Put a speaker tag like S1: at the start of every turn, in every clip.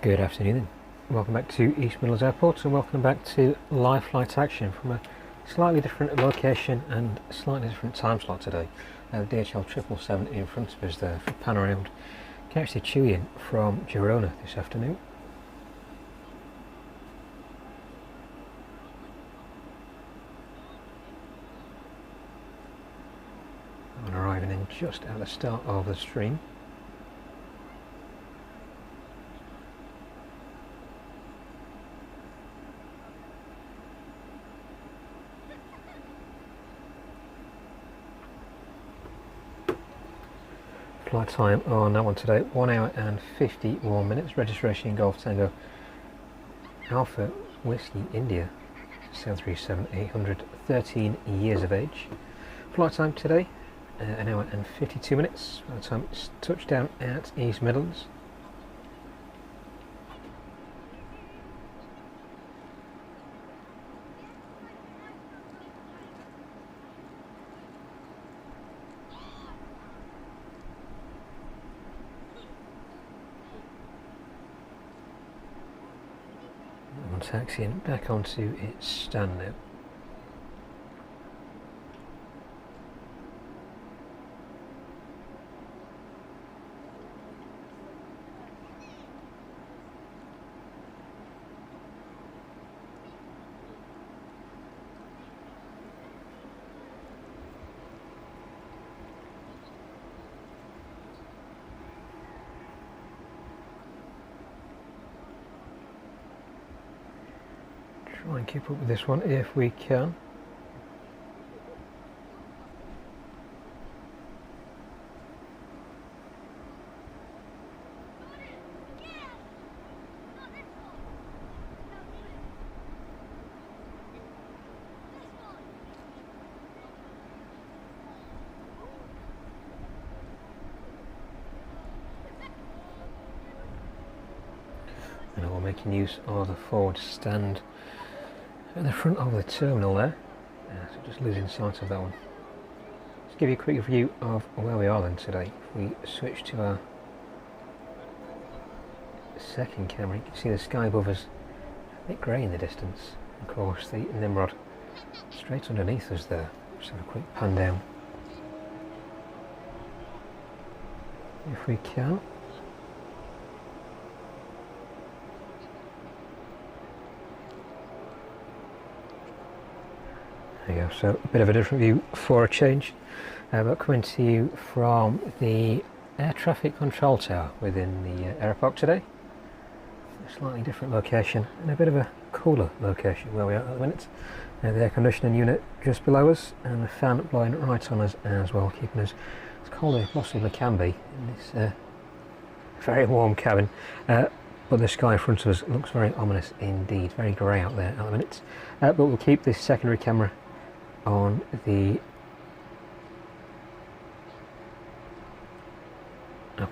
S1: Good afternoon, welcome back to East Midlands Airport and welcome back to live flight action from a slightly different location and slightly different time slot today. The DHL 777 in front of us there for pan around. You can actually chew in from Girona this afternoon. I'm arriving in just at the start of the stream. Flight time on that one today, 1 hour and 51 minutes. Registration Golf Tango Alpha Whiskey India 737-800, 13 years of age. Flight time today, 1 hour and 52 minutes. By the time it's touchdown at East Midlands. Taxiing back onto its stand now. Try and keep up with this one if we can. And we're making use of the forward stand at the front of the terminal there, so just losing sight of that one. Let's give you a quick view of where we are then today. If we switch to our second camera, you can see the sky above us, a bit grey in the distance. Of course, the Nimrod straight underneath us there. Just have a quick pan down. If we can. There you go, so a bit of a different view for a change, but coming to you from the air traffic control tower within the Aeropark today. A slightly different location and a bit of a cooler location where we are at the minute. The air conditioning unit just below us and the fan blowing right on us as well, keeping us as cold as possibly can be in this very warm cabin. But the sky in front of us looks very ominous indeed, very grey out there at the minute. But we'll keep this secondary camera on the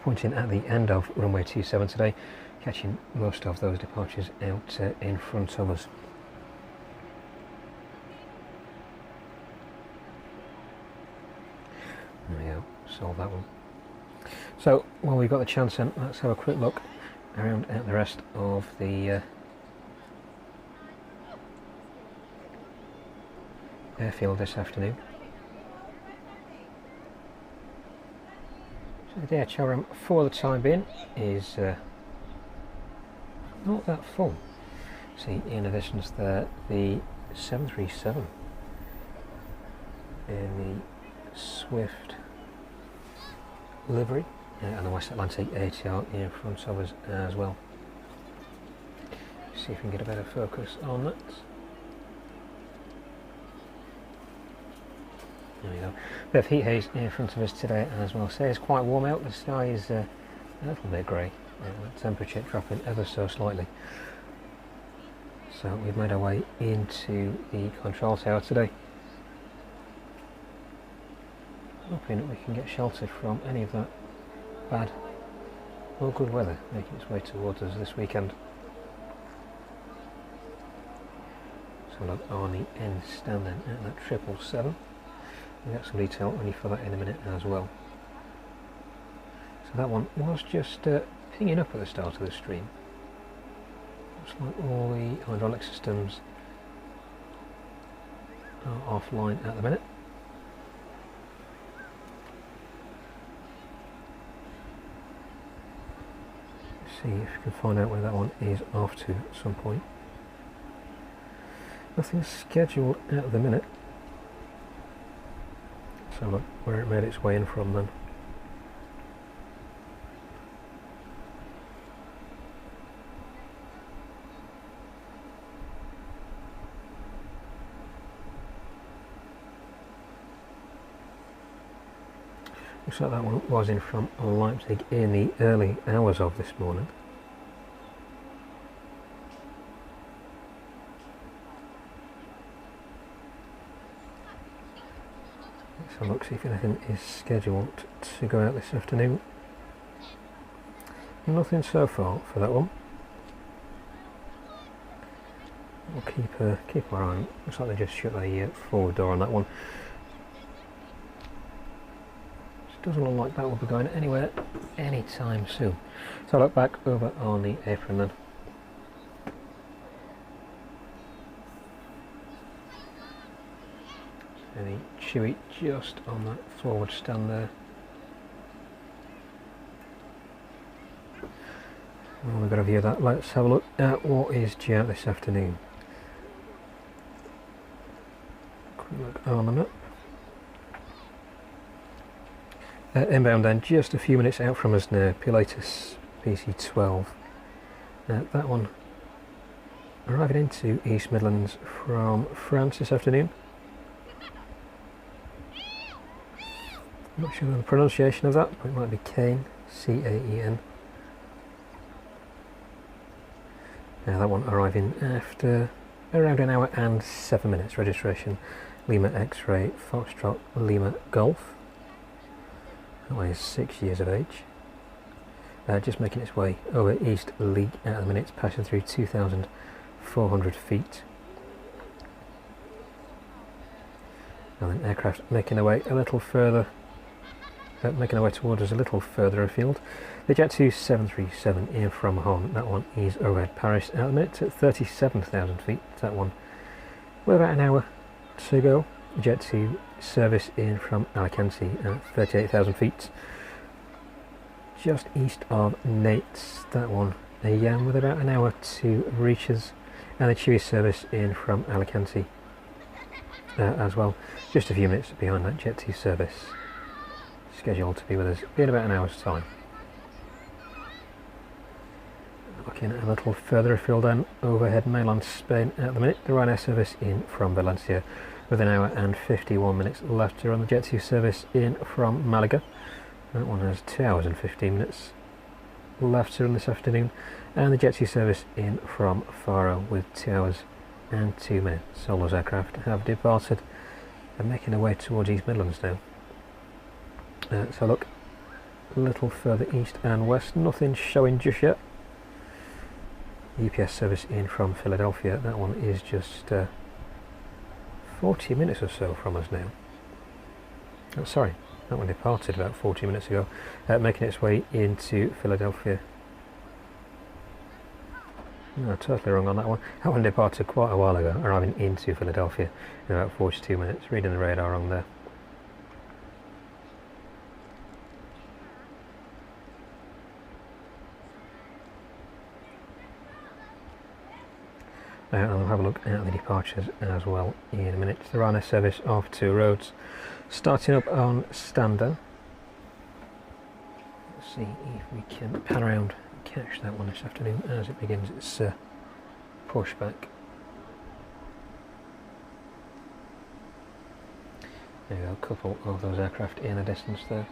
S1: pointing at the end of runway 27 today, catching most of those departures out in front of us. There we go, solve that one. So while we've got the chance then, let's have a quick look around at the rest of the airfield this afternoon. So the DHL ramp for the time being is not that full. See in the distance there the 737 in the Swift livery and the West Atlantic ATR in front of us as well. See if we can get a better focus on that. There we go. Bit of heat haze in front of us today as well. So it's quite warm out. The sky is a little bit grey. The temperature dropping ever so slightly. So we've made our way into the control tower today. Hoping that we can get sheltered from any of that bad or good weather making its way towards us this weekend. So look on the end stand then at that 777. We've got some detail ready for that in a minute as well. So that one was just pinging up at the start of the stream. Looks like all the hydraulic systems are offline at the minute. See if you can find out where that one is off to at some point. Nothing scheduled at the minute. So look where it made its way in from then. Looks like that one was in from Leipzig in the early hours of this morning. Let's have a look, see if anything is scheduled to go out this afternoon. Nothing so far for that one. We'll keep our eye on. Looks like they just shut the forward door on that one. Doesn't look like that will be going anywhere anytime soon. So I'll look back over on the apron then. And the Chewy just on that forward stand there. Well, we've got a view of that. Let's have a look at what is due out this afternoon. Quick look on the map. Inbound then, just a few minutes out from us now, Pilatus PC-12. That one arriving into East Midlands from France this afternoon. I'm not sure of the pronunciation of that, but it might be Caen, C-A-E-N. That one arriving after around an hour and 7 minutes. Registration Lima X-Ray Foxtrot Lima Golf. That one is 6 years of age. Just making its way over East League at the minute, it's passing through 2,400 feet. And then aircraft making their way a little further, making their way towards us a little further afield. The Jet2 737 in from home, that one is over Paris at the minute at 37,000 feet. That one with about an hour to go. Jet2 service in from Alicante at 38,000 feet. Just east of Nates, that one with about an hour to reach us. And the Chewy service in from Alicante as well. Just a few minutes behind that Jet2 service. Scheduled to be with us in about an hour's time. Looking a little further afield then, overhead mainland Spain at the minute. The Ryanair service in from Valencia with an hour and 51 minutes left to run. The Jet2 service in from Malaga. That one has 2 hours and 15 minutes left to run this afternoon. And the Jet2 service in from Faro with 2 hours and 2 minutes. All those aircraft have departed and making their way towards East Midlands now. So look a little further east and west, nothing showing just yet. UPS service in from Philadelphia, that one is just 40 minutes or so from us now. Oh, sorry, that one departed about 40 minutes ago, making its way into Philadelphia. No, totally wrong on that one. That one departed quite a while ago, arriving into Philadelphia in about 42 minutes. Reading the radar wrong there. And I'll have a look at the departures as well in a minute. The Ryanair service of 2 roads, starting up on Stander. Let's see if we can pan around and catch that one this afternoon as it begins its pushback. There we go, a couple of those aircraft in the distance there.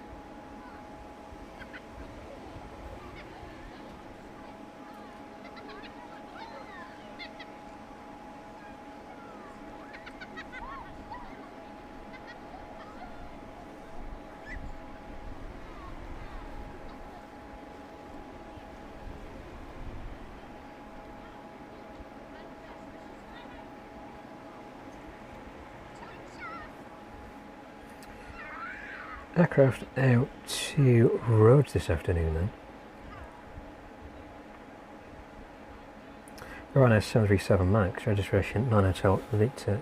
S1: Aircraft out to roads this afternoon then. Ryanair 737 MAX, registration 9 Hotel Victor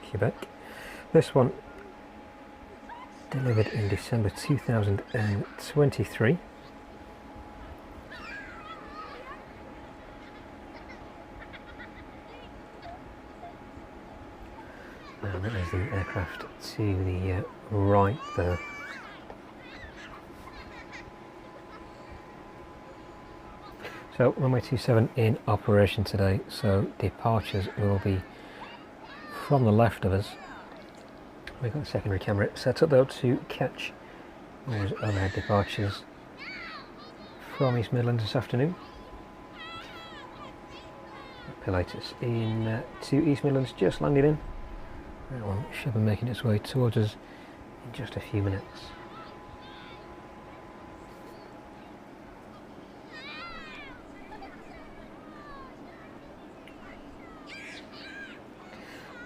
S1: Quebec. This one delivered in December 2023. And that is the aircraft to the right there. So runway 27 in operation today, so departures will be from the left of us. We've got a secondary camera set up though to catch those overhead departures from East Midlands this afternoon. Pilatus in to East Midlands, just landed in. That one should be making its way towards us in just a few minutes.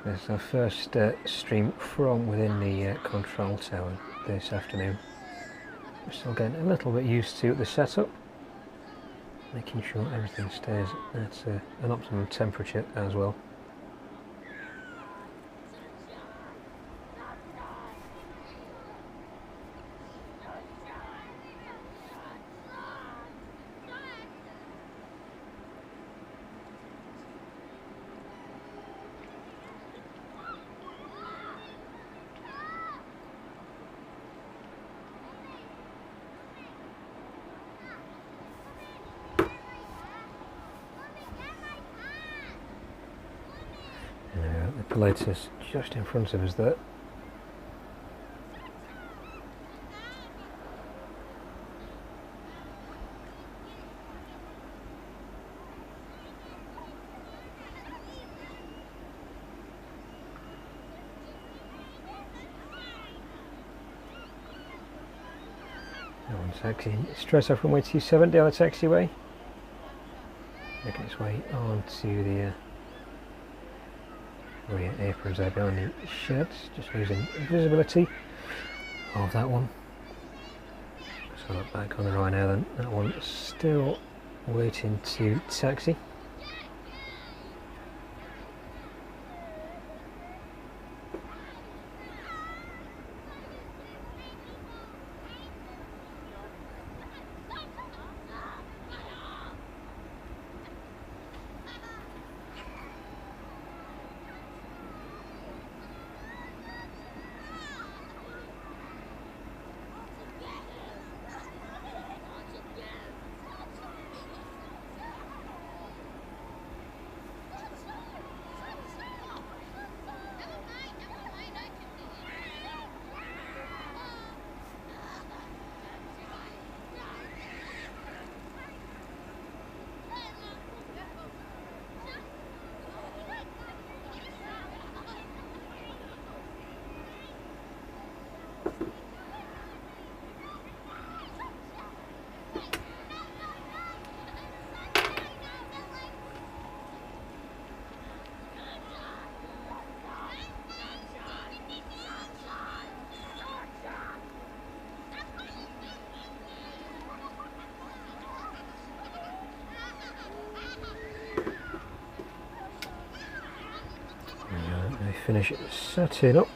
S1: There's our first stream from within the control tower this afternoon. We're still getting a little bit used to the setup, making sure everything stays at an optimum temperature as well. The Pilatus just in front of us there. One taxi straight off runway 27 down the taxiway, making its way onto the rear aprons there behind the sheds, just losing visibility of that one. So look back on the Ryanair then, that one still waiting to taxi. Finish setting up,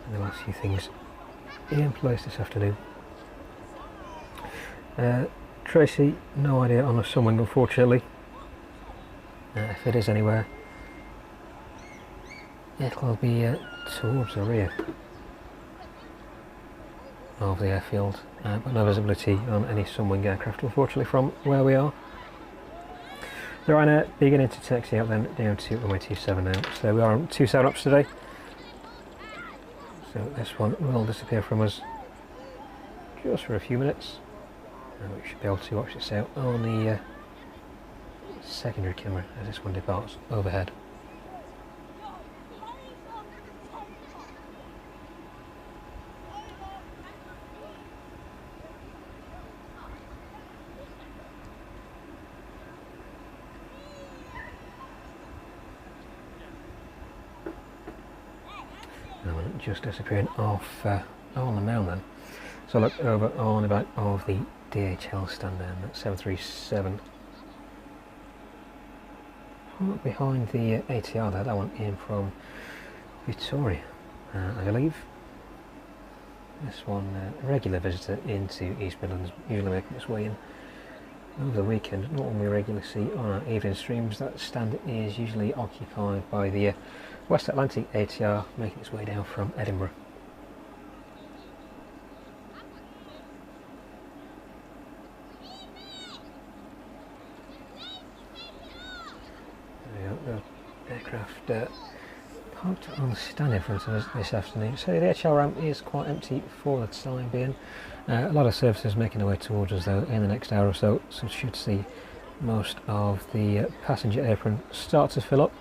S1: and the last few things in place this afternoon. Tracy, no idea on a sunwing unfortunately. If it is anywhere, it'll be towards the rear of the airfield, but no visibility on any sunwing aircraft unfortunately from where we are. The Ryanair beginning to taxi out then down to runway 27 now. So we are on 27 ups today. So this one will disappear from us just for a few minutes. And we should be able to watch this out on the secondary camera as this one departs overhead. Just disappearing off on the mound then. So look over on the back of the DHL stand then, that 737 Right behind the ATR there, that one in from Victoria, I believe. This one, a regular visitor into East Midlands, usually making its way in over the weekend. Not one we regularly see on our evening streams. That stand is usually occupied by the West Atlantic ATR, making its way down from Edinburgh. There we go, the aircraft parked on the stand in front of us this afternoon. So the HL ramp is quite empty for the time being. A lot of services making their way towards us though in the next hour or so, so should see most of the passenger apron start to fill up.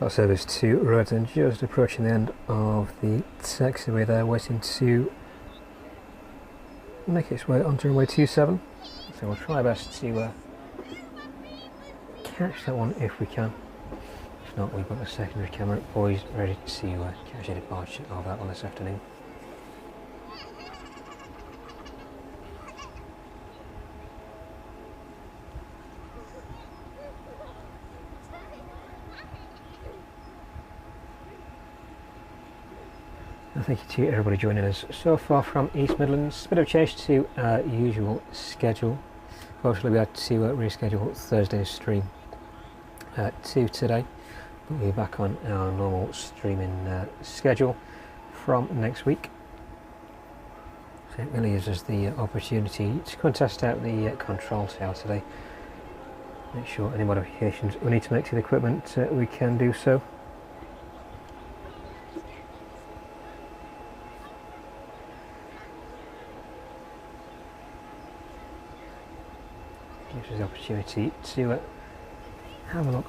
S1: That service to Roden, just approaching the end of the taxiway there, waiting to make its way onto runway 27. So we'll try our best to catch that one if we can. If not, we've got the secondary camera poised, ready to catch a departure of that one this afternoon. Thank you to everybody joining us so far from East Midlands. A bit of a change to our usual schedule. Unfortunately, we had to reschedule Thursday's stream to today, but we're back on our normal streaming schedule from next week. So it really gives us the opportunity to come and test out the control tower today. Make sure any modifications we need to make to the equipment we can do so. Gives us the opportunity to have a look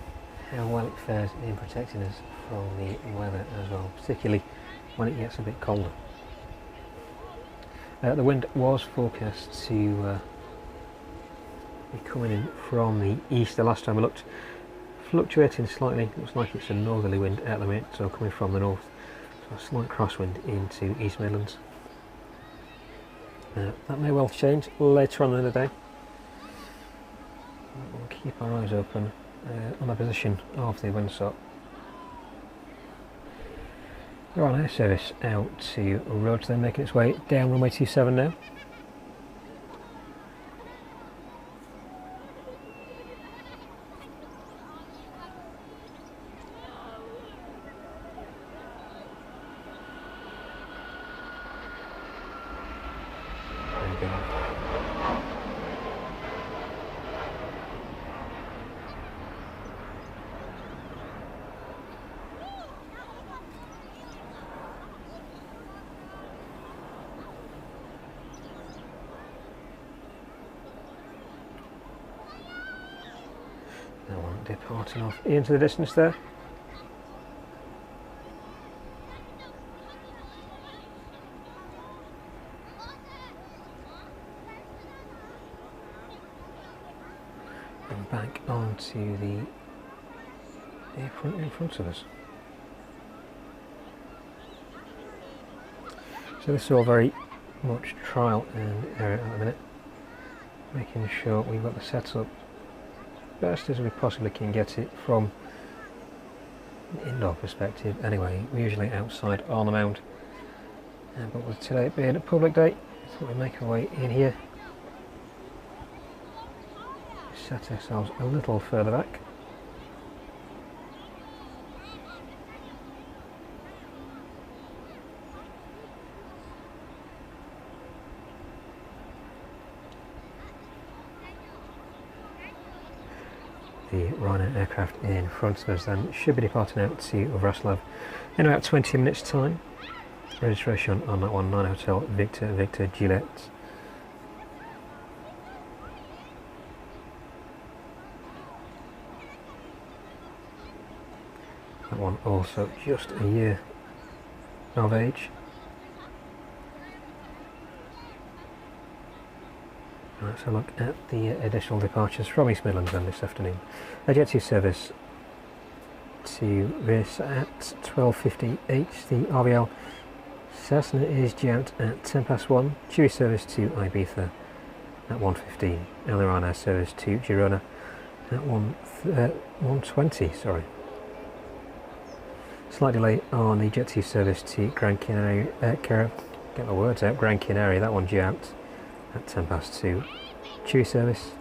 S1: how well it fares in protecting us from the weather as well, particularly when it gets a bit colder. The wind was forecast to be coming in from the east. The last time I looked, fluctuating slightly. Looks like it's a northerly wind at the minute, so coming from the north. So a slight crosswind into East Midlands. That may well change later on in the day. We'll keep our eyes open on the position of the windsock. We're on air service out to Rhodes, then making its way down runway 27 now. There we go. That one departing off into the distance there. And back onto the apron in front of us. So this is all very much trial and error at the minute. Making sure we've got the setup best as we possibly can get it from an indoor perspective. Anyway, we're usually outside on the mound, but with today being a public day, I thought we'd make our way in here, set ourselves a little further back. the Ryanair aircraft in front of us then should be departing out to Wrocław in about 20 minutes time. Registration on that one, 9 Hotel Victor Victor Juliet. That one also just a year of age. Let's have a look at the additional departures from East Midlands then this afternoon. A Jet2 service to this at 12:58. The RVL Cessna is due out at 1:10 Chibi service to Ibiza at 1:15, and the Ryanair service to Girona at 1:20. Sorry. Slight delay on the Jet2 service to Gran Canaria. Get my words out. Gran Canaria. That one due out at 2:10. Chibi service.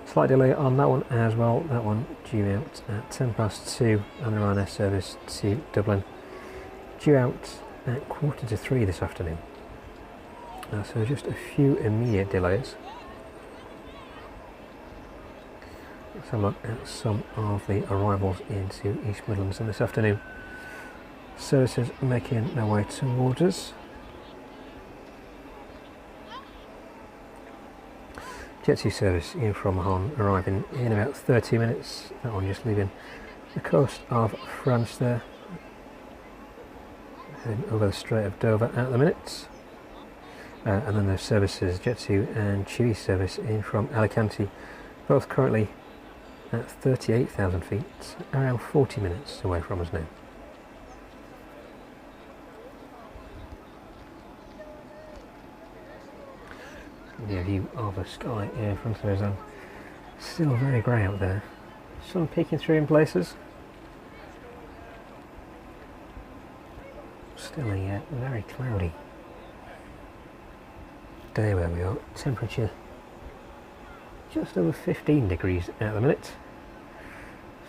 S1: Slight delay on that one as well. That one due out at 2:10, and the Ryanair service to Dublin due out at 2:45 this afternoon. So just a few immediate delays. Let's have a look at some of the arrivals into East Midlands this afternoon. Services making their way towards us. Jet2 service in from Mahon arriving in about 30 minutes. That one just leaving the coast of France there. Heading over the Strait of Dover at the minute. And then there's services Jet2 and Chibi service in from Alicante, both currently at 38,000 feet, around 40 minutes away from us now. The view of the sky in front of us, still very grey out there. Sun peeking through in places. Still a very cloudy day where we are. Temperature just over 15 degrees at the minute.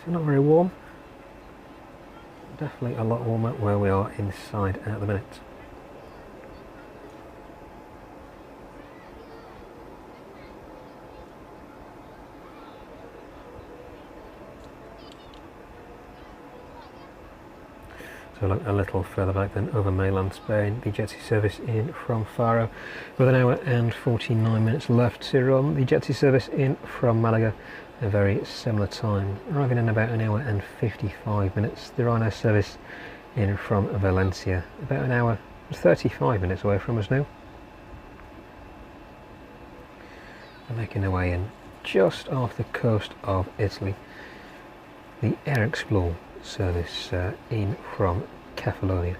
S1: So not very warm. Definitely a lot warmer where we are inside at the minute. So look a little further back then over mainland Spain, the Jet2 service in from Faro with an hour and 49 minutes left to run. The Jet2 service in from Malaga, a very similar time, arriving in about an hour and 55 minutes. The Ryanair service in from Valencia, about an hour and 35 minutes away from us now. They're making their way in just off the coast of Italy. The Air Explore service in from Catalonia,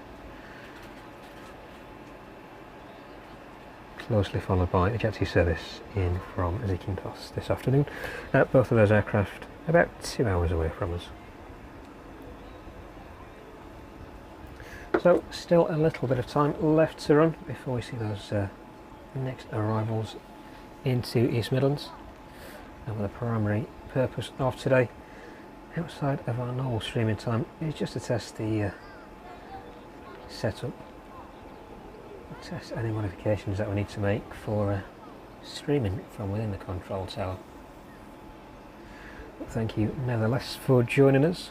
S1: closely followed by a Jet2 service in from Zakynthos this afternoon. Both of those aircraft about 2 hours away from us. So still a little bit of time left to run before we see those next arrivals into East Midlands, and the primary purpose of today, outside of our normal streaming time, is just to test the setup, test any modifications that we need to make for streaming from within the control tower. But thank you nevertheless for joining us.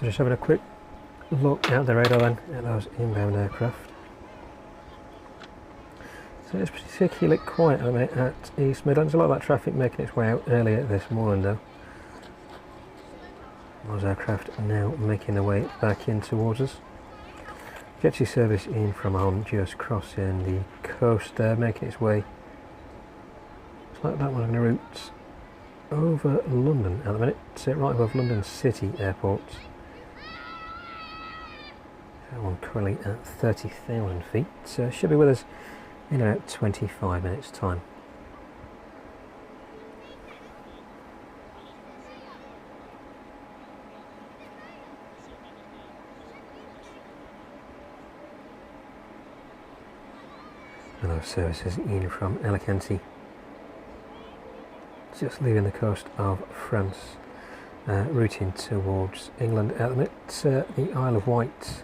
S1: So just having a quick look out the radar then at those inbound aircraft. So it's particularly quiet at the minute at East Midlands. A lot of that traffic making its way out earlier this morning though. Those aircraft now making their way back in towards us. Jet2 service in from home, just crossing the coast there, making its way. Looks like that one's going to route over London at the minute, right above London City Airport. That one currently at 30,000 feet, so should be with us in about 25 minutes time. And those services in from Alicante, just leaving the coast of France, routing towards England at the minute, the Isle of Wight.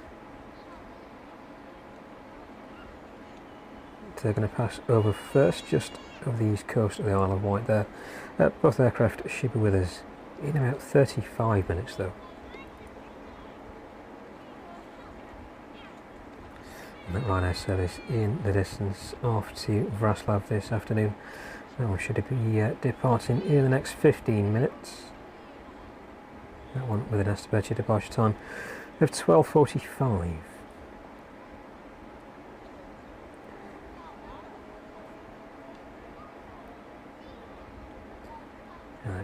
S1: They're going to pass over first, just over the east coast of the Isle of Wight there. Both aircraft should be with us in about 35 minutes though. And that Ryanair service in the distance off to Wrocław this afternoon. That one should be departing in the next 15 minutes. That one with an estimated departure time of 12:45.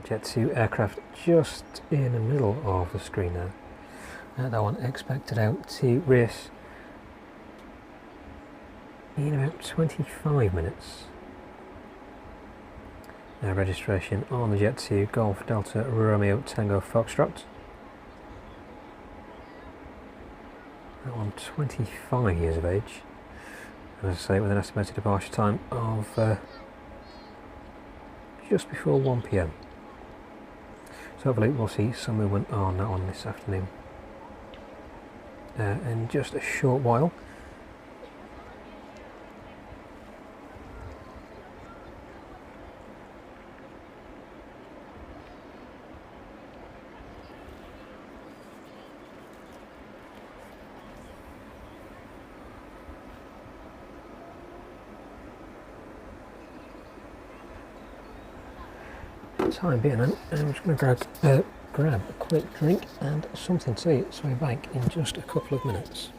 S1: Jet2 aircraft just in the middle of the screen now. That one expected out to race in about 25 minutes. Registration on the Jet2 Golf Delta Romeo Tango Foxtrot. That one 25 years of age. And as I say, with an estimated departure time of just before 1 PM. So hopefully we'll see some movement on that one this afternoon. In just a short while. Time being, I'm just going to grab a quick drink and something to eat, so we're back in just a couple of minutes.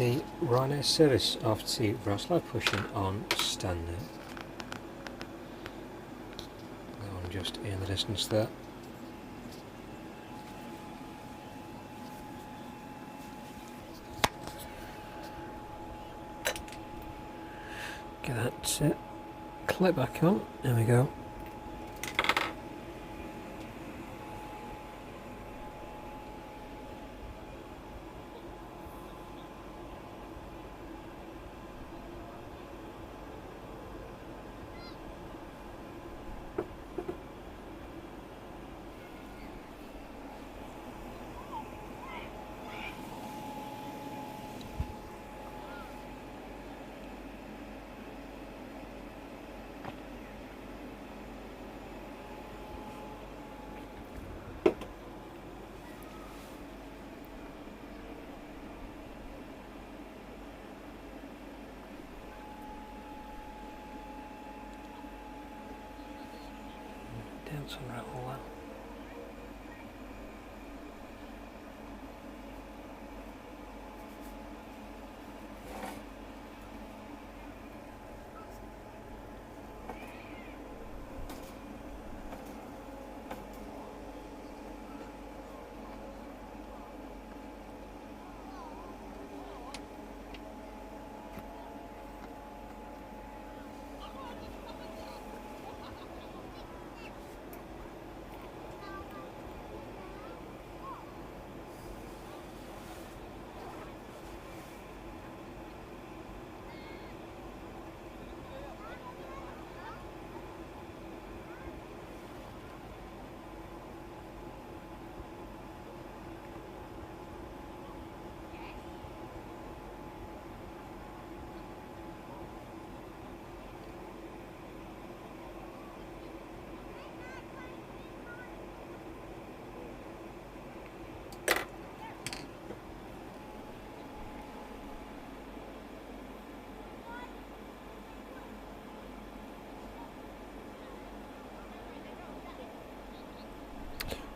S1: the Ryanair service off to Wrocław, pushing on standard. That one just in the distance there. Get that clip back on, there we go. Down to unravel that.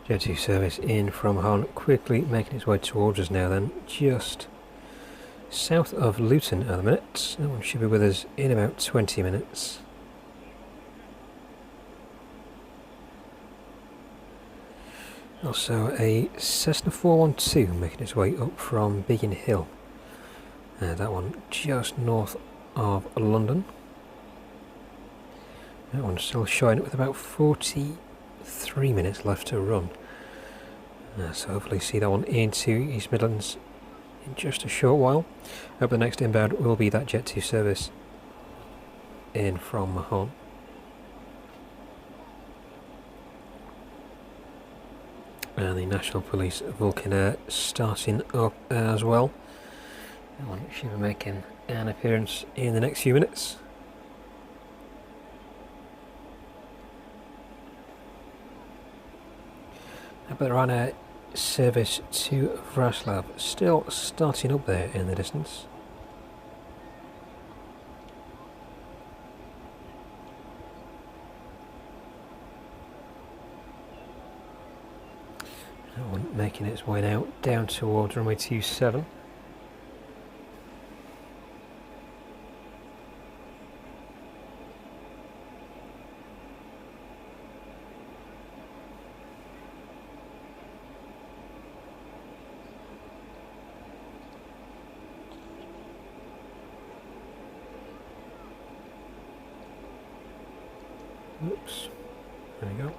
S1: Jet2 service in from Hon, quickly making its way towards us now then, just south of Luton at the minute. That one should be with us in about 20 minutes. Also a Cessna 412 making its way up from Biggin Hill. That one just north of London. That one's still showing with about 43 minutes left to run. So hopefully see that one into East Midlands in just a short while. Hope the next inbound will be that Jet2 service in from Mahon. And the National Police Vulcan Air starting up as well. That one should be making an appearance in the next few minutes. But the Ryanair service to Wrocław still starting up there in the distance. That one making its way now down towards runway 27. Oops, there we go.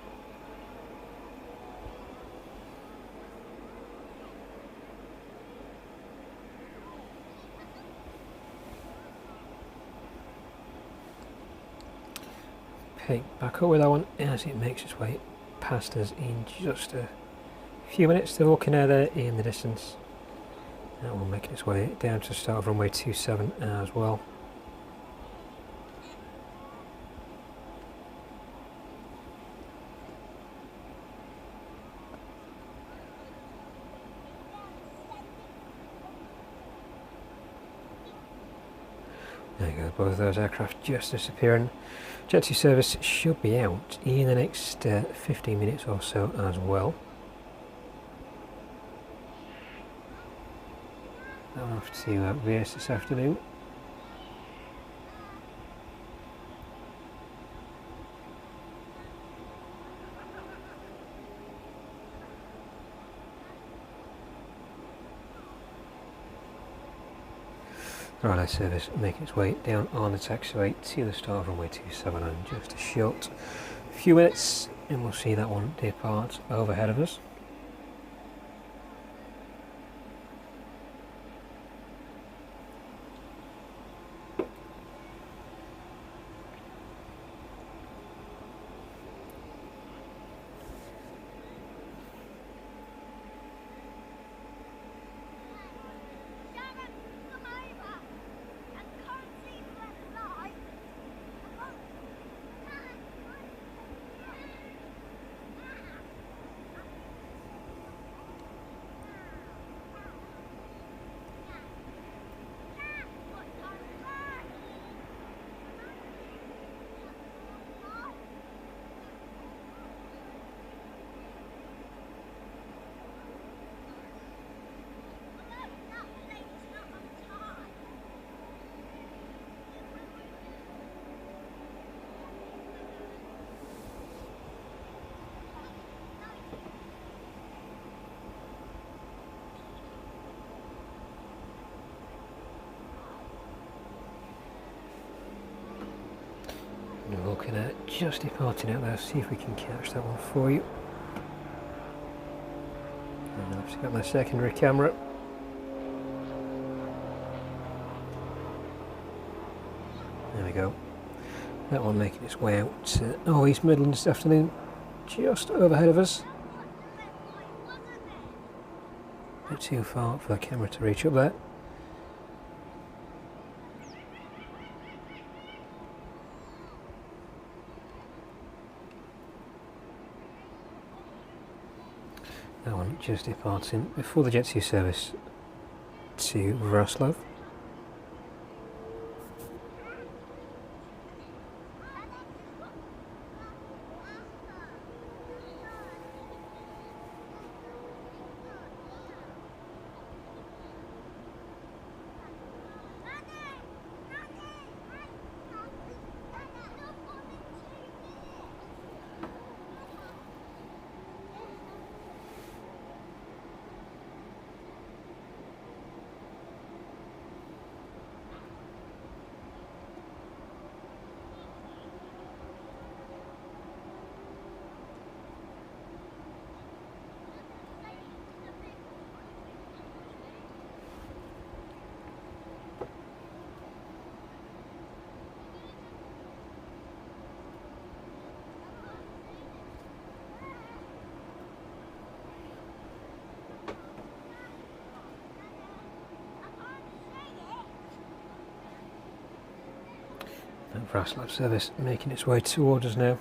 S1: Okay, back up with that one as it makes its way past us in just a few minutes. Still looking there in the distance. That one making its way down to the start of runway 27 as well. There you go, both of those aircraft just disappearing. Jet2 service should be out in the next 15 minutes or so as well. I'm off to race this afternoon. The Runway service making its way down on the taxiway to the start of runway 27 in just a short few minutes, and we'll see that one depart overhead of us. We're looking at just departing out there, see if we can catch that one for you. And I've just got my secondary camera. There we go. That one making its way out to East Midlands this afternoon, just overhead of us. A bit too far for the camera to reach up there. That one just departing before the Jet2 service to Wrocław. That Wrocław service making its way towards us now.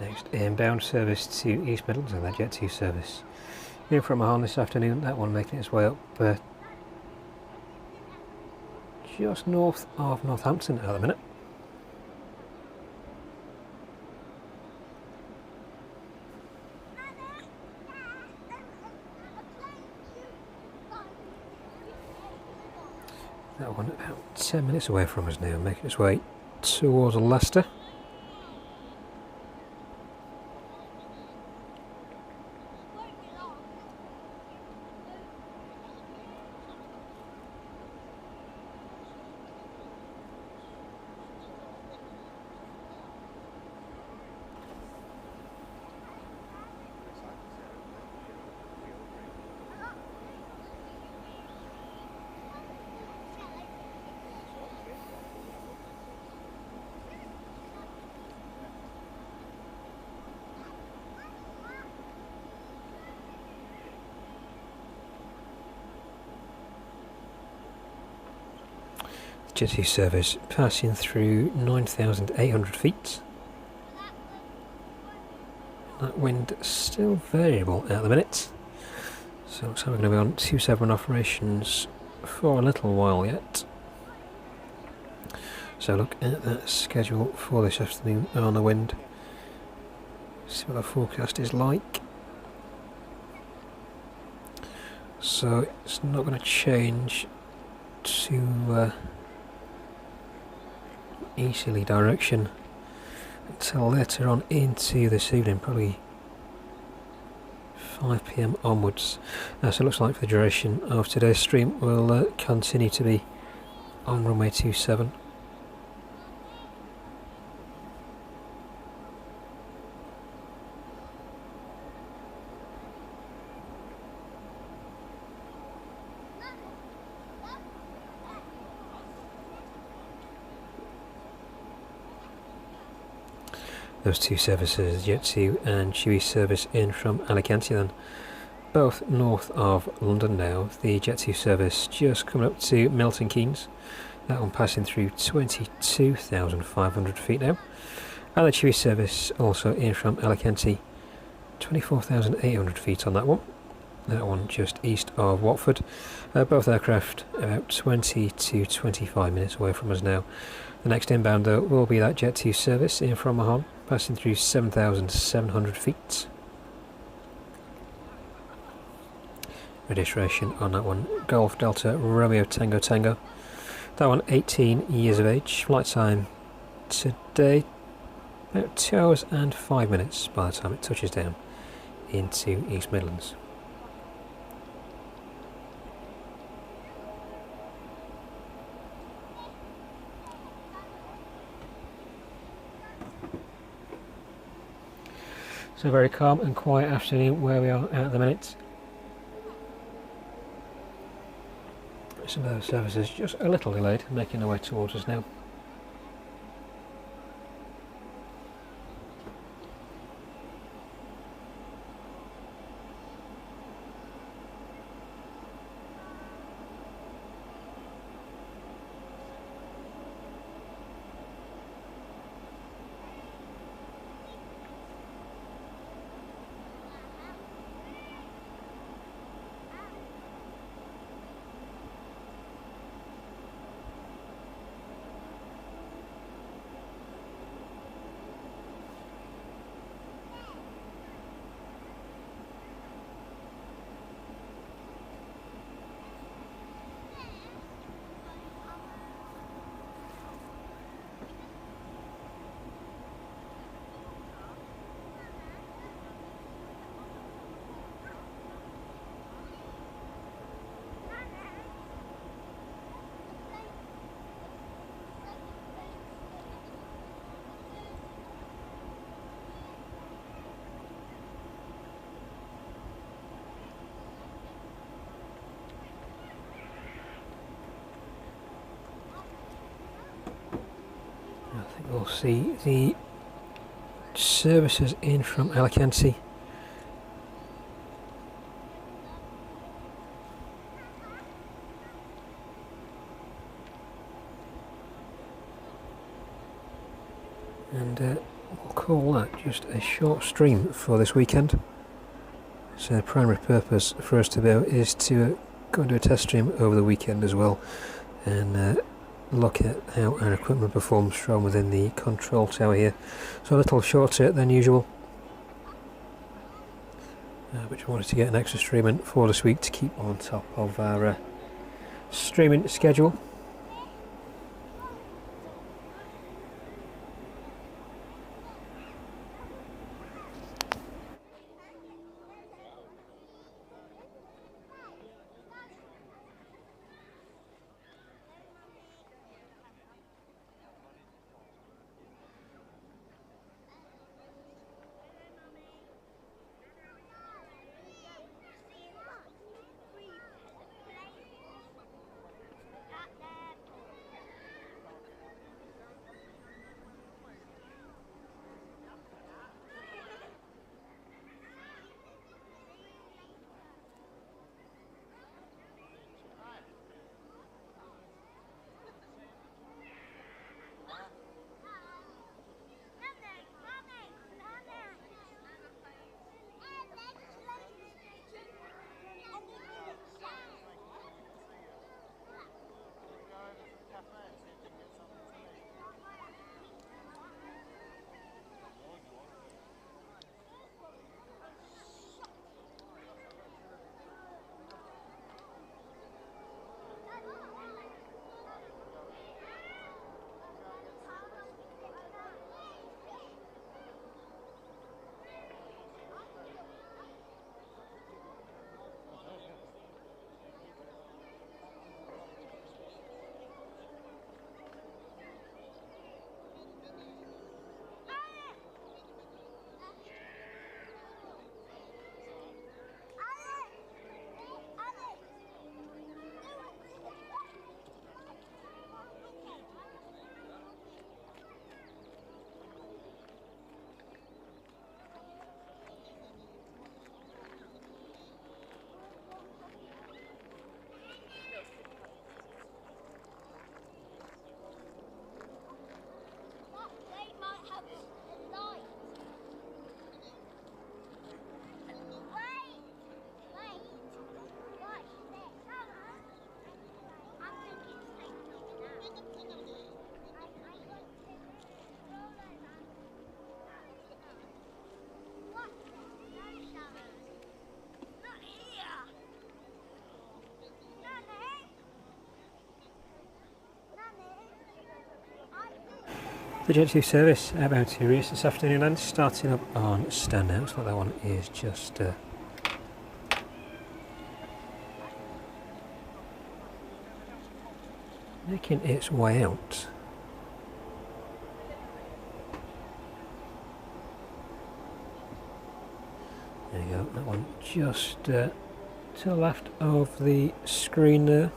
S1: Next inbound service to East Midlands and that Jet2 service in from Mahon this afternoon. That one making its way up just north of Northampton at the minute. That one about 10 minutes away from us now, making its way towards Leicester. Jet2 service passing through 9,800 feet. That wind still variable at the minute, so looks like we're going to be on 27 operations for a little while yet. So look at that schedule for this afternoon on the wind, see what the forecast is like. So it's not going to change to easterly direction until later on into this evening, probably 5 PM onwards. So it looks like for the duration of today's stream we'll continue to be on runway 27. Those two services, Jet2 and Chibi service in from Alicante then, both north of London now. The Jet2 service just coming up to Milton Keynes, that one passing through 22,500 feet now, and the Chibi service also in from Alicante, 24,800 feet on that one just east of Watford. Both aircraft about 20 to 25 minutes away from us now. The next inbound though will be that Jet2 service in from Mahon, passing through 7,700 feet. Registration on that one, Golf Delta Romeo Tango Tango. That one 18 years of age. Flight time today about 2 hours and 5 minutes by the time it touches down into East Midlands. So very calm and quiet afternoon where we are at the minute. Some of those services just a little delayed, making their way towards us now. We'll see the services in from Alicante. And we'll call that just a short stream for this weekend. So the primary purpose for us to do is to go and do a test stream over the weekend as well, and look at how our equipment performs from within the control tower here. So a little shorter than usual, but we wanted to get an extra stream in for this week to keep on top of our streaming schedule. The Jet2 service outbound to East this afternoon and starting up on standout. Looks like that one is just making its way out. There you go, that one just to the left of the screen there.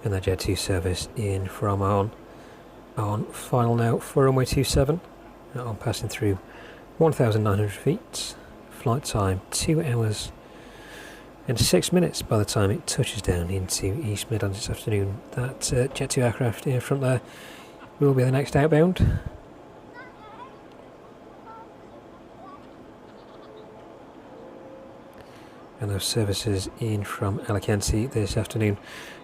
S1: And the Jet2 service in from on final now for runway 27. On passing through 1,900 feet. Flight time 2 hours and 6 minutes by the time it touches down into East Midlands this afternoon. That Jet2 aircraft in front there will be the next outbound. And those services in from Alicante this afternoon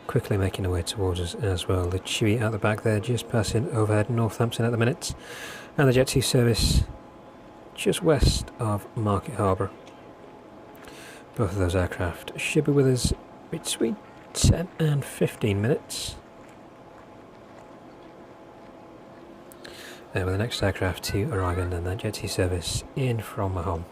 S1: quickly making their way towards us as well. The Chibi out the back there just passing overhead Northampton at the minute, and the Jet2 service just west of Market Harbour. Both of those aircraft should be with us between 10 and 15 minutes. There with the next aircraft to arrive in, and that Jet2 service in from Mahon.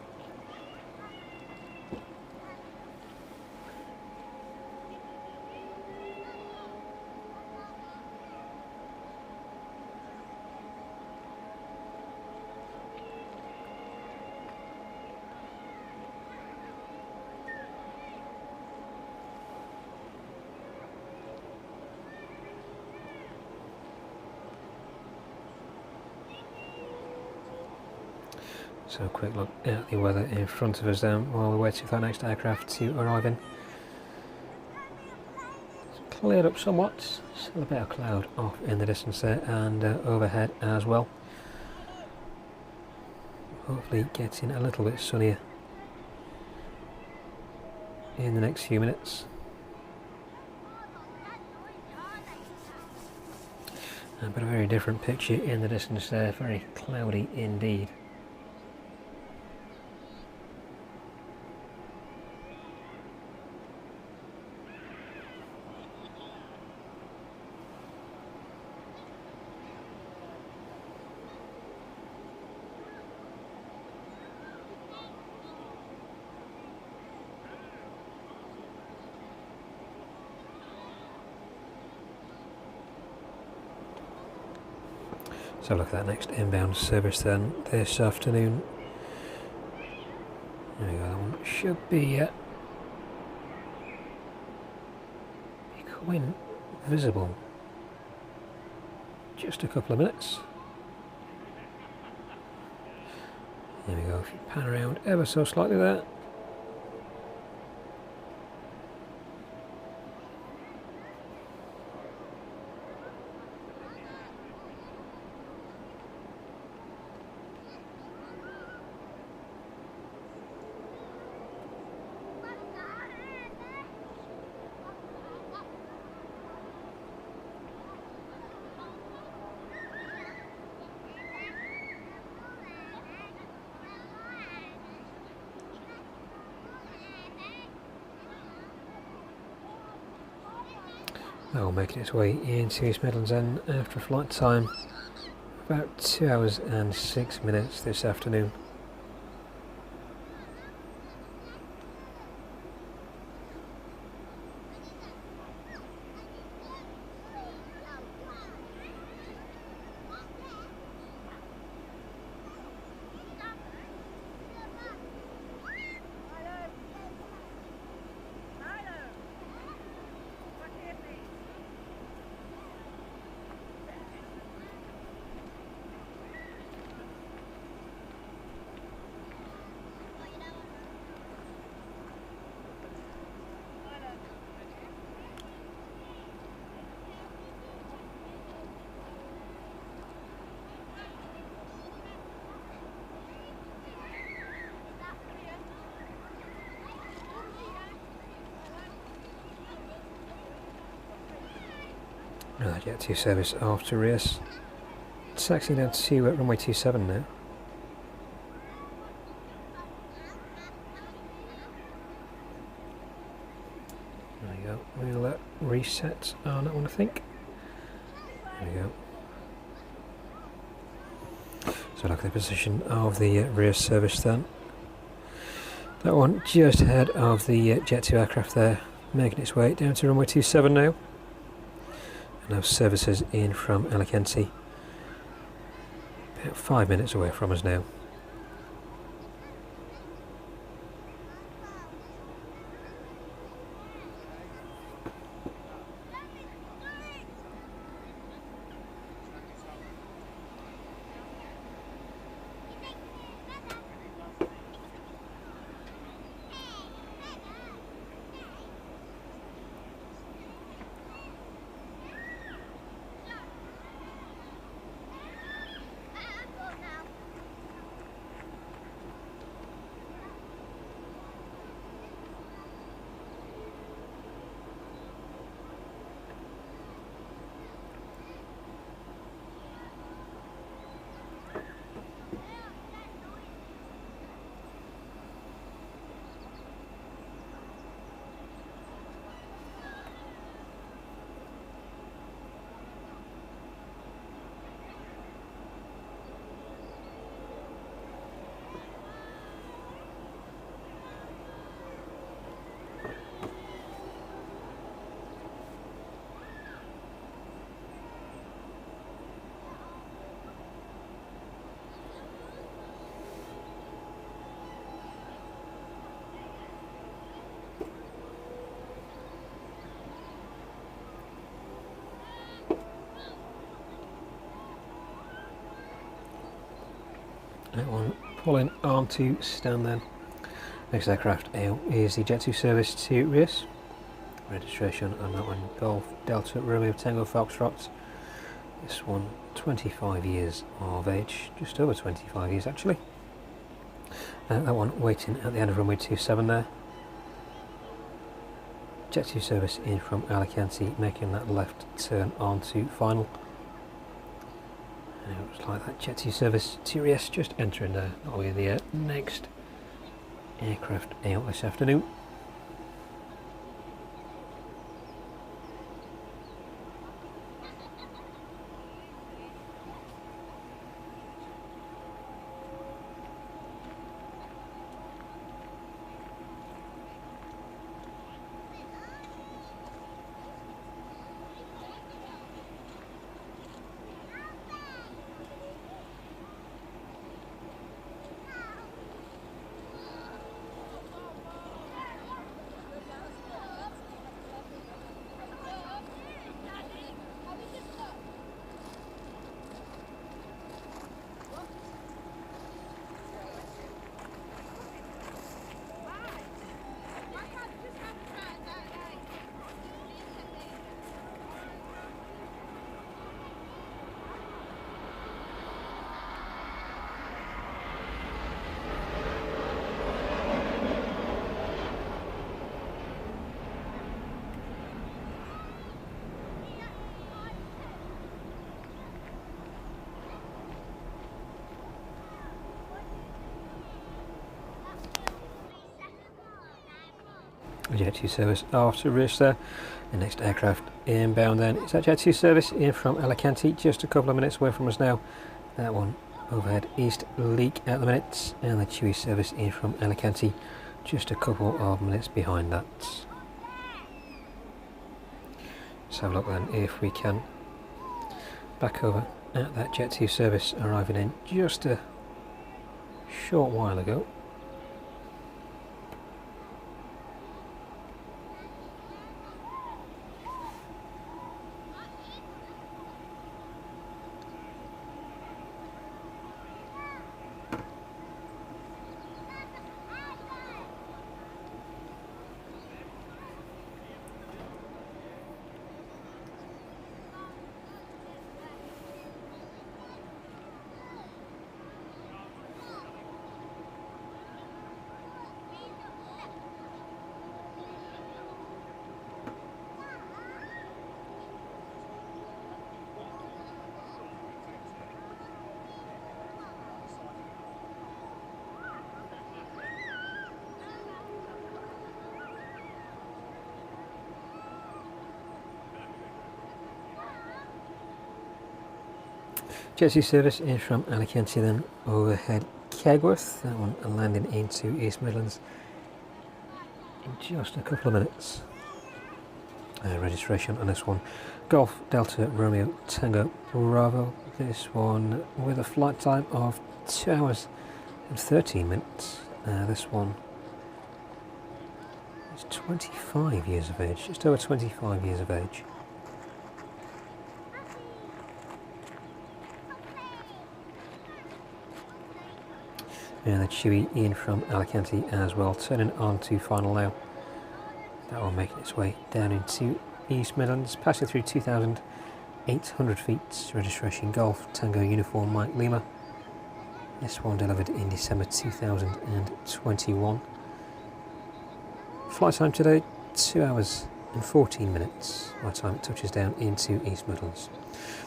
S1: So a quick look at the weather in front of us then while we're waiting for that next aircraft to arrive in. It's cleared up somewhat, still a bit of cloud off in the distance there and overhead as well. Hopefully getting a little bit sunnier in the next few minutes. But a very different picture in the distance there, very cloudy indeed. So look at that next inbound service then this afternoon. There we go, that one should be becoming visible. Just a couple of minutes. There we go, if you pan around ever so slightly there. That will make its way into East Midlands then after a flight time about 2 hours and 6 minutes this afternoon. Jet2 service after race. Taxiing down to runway 27 now. There we go. We'll reset on that one, I think. There we go. So look at the position of the rear service then. That one just ahead of the Jet2 aircraft there, making its way down to runway 27 now. And those services in from Alicante. About 5 minutes away from us now. That one pulling onto stand then. Next aircraft out is the Jet2 service to race. Registration on that one, Golf Delta Romeo Tango Foxtrot. This one 25 years of age, just over 25 years actually. That one waiting at the end of runway 27 there. Jet2 service in from Alicante, making that left turn onto final. And it looks like that Jet2 service TRS just entering there. That'll be the next aircraft out this afternoon. Jet2 service after race there. The next aircraft inbound then is that Jet2 service in from Alicante, just a couple of minutes away from us now. That one overhead East Leak at the minute, and the Chewy service in from Alicante just a couple of minutes behind that. Let's have a look then if we can back over at that Jet2 service arriving in just a short while ago. Jet2 service in from Alicante then overhead Kegworth, that one landing into East Midlands in just a couple of minutes. Registration on this one, Golf Delta Romeo Tango Bravo, this one with a flight time of 2 hours and 13 minutes. This one is 25 years of age, just over 25 years of age. And the Chibi in from Alicante as well, turning on to final now. That one making its way down into East Midlands, passing through 2,800 feet. Registration Golf Tango Uniform Mike Lima. This one delivered in December 2021. Flight time today, 2 hours and 14 minutes by the time it touches down into East Midlands.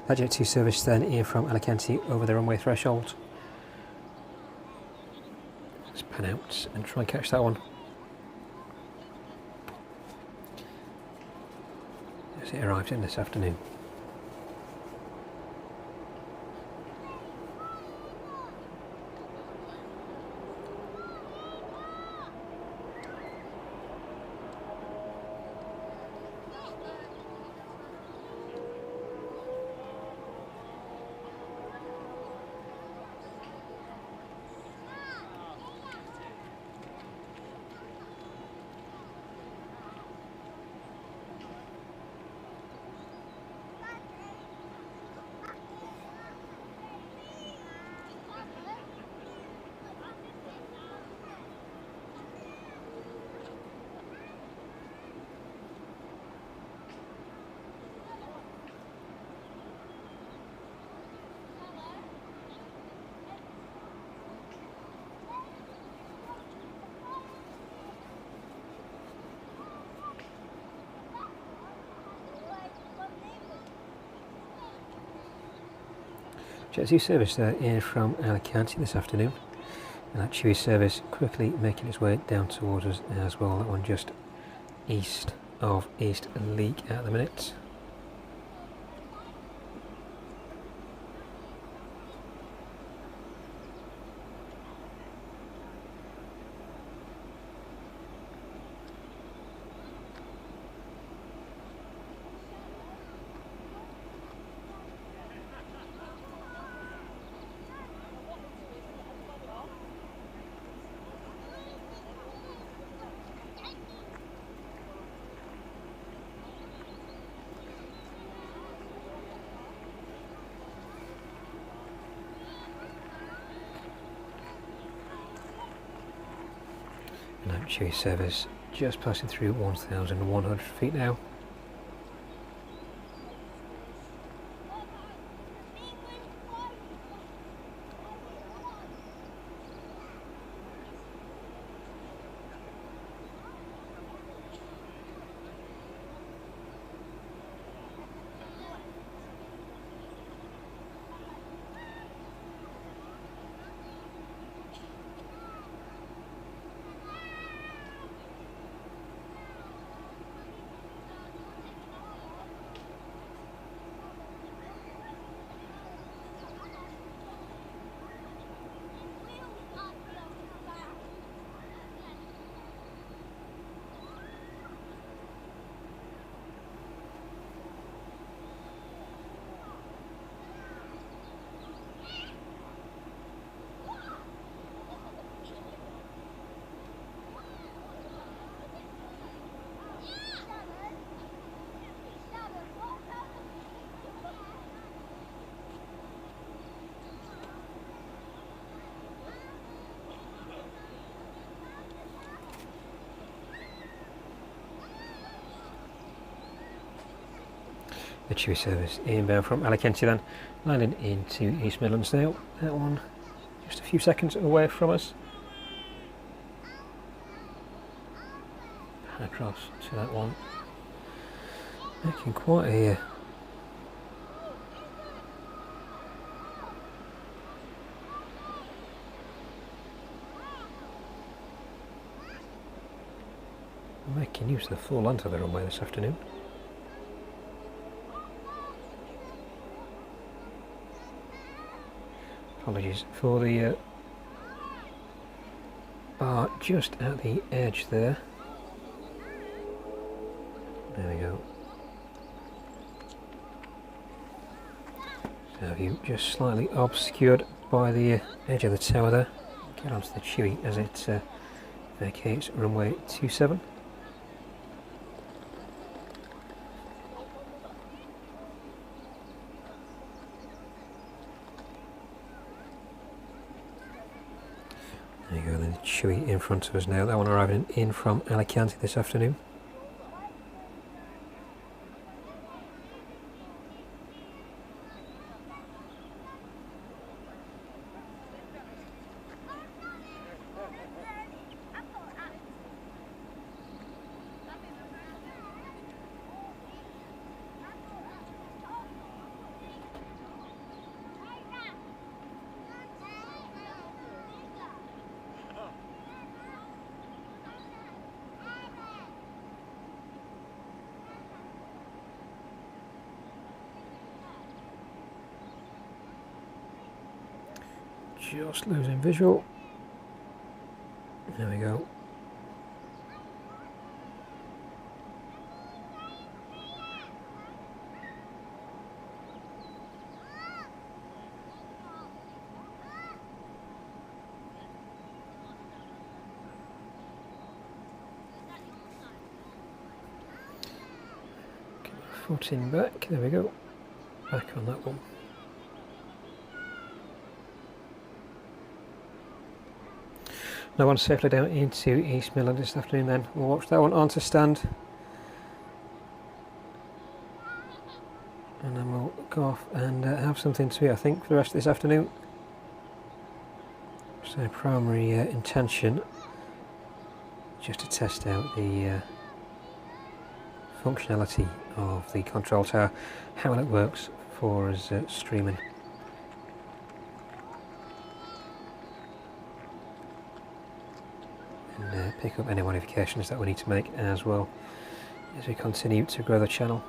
S1: That Jet2 service then in from Alicante over the runway threshold. Let's pan out and try and catch that one. As it arrived in this afternoon. Jet2 service there in from Alicante this afternoon, and that Chibi service quickly making its way down towards us as well. That one just east of East Leek at the minute. And Chibi service just passing through 1,100 feet now. The Chibi service inbound from Alicante then, landing into East Midlands now. That one just a few seconds away from us. Across to that one. Making quite a making use of the full length of the runway this afternoon. Apologies for the bar just at the edge there. There we go. So view just slightly obscured by the edge of the tower there. Get onto the Chibi as it vacates runway 27. There you go, the Chibi in front of us now. That one arriving in from Alicante this afternoon. Just losing visual. There we go. Get my foot in back. There we go. Back on that one. Now one safely down into East Midlands this afternoon then. We'll watch that one onto stand. And then we'll go off and have something to eat, I think, for the rest of this afternoon. So primary intention, just to test out the functionality of the control tower, how well it works for us streaming. And pick up any modifications that we need to make as well as we continue to grow the channel.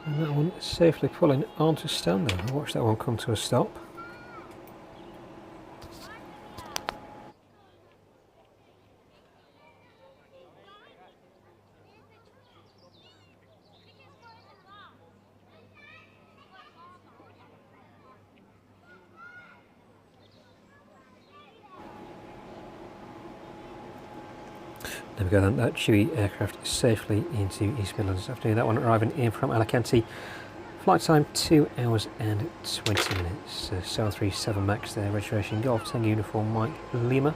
S1: And that one safely pulling onto stand there. I'll watch that one come to a stop. There we go then, that Chibi aircraft safely into East Midlands this afternoon. That one arriving in from Alicante. Flight time 2 hours and 20 minutes. 737 MAX there, registration Golf Tango Uniform Mike Lima.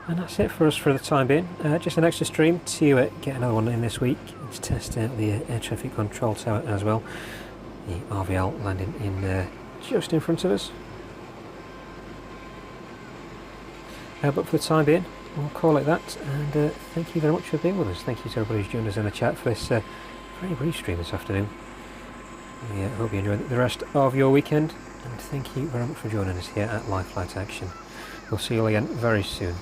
S1: And that's it for us for the time being. Just an extra stream to get another one in this week to test out the air traffic control tower as well. The RVL landing in just in front of us. But for the time being, we'll call it that, and thank you very much for being with us. Thank you to everybody who's joined us in the chat for this very brief stream this afternoon. We hope you enjoy the rest of your weekend, and thank you very much for joining us here at Live Flight Action. We'll see you all again very soon.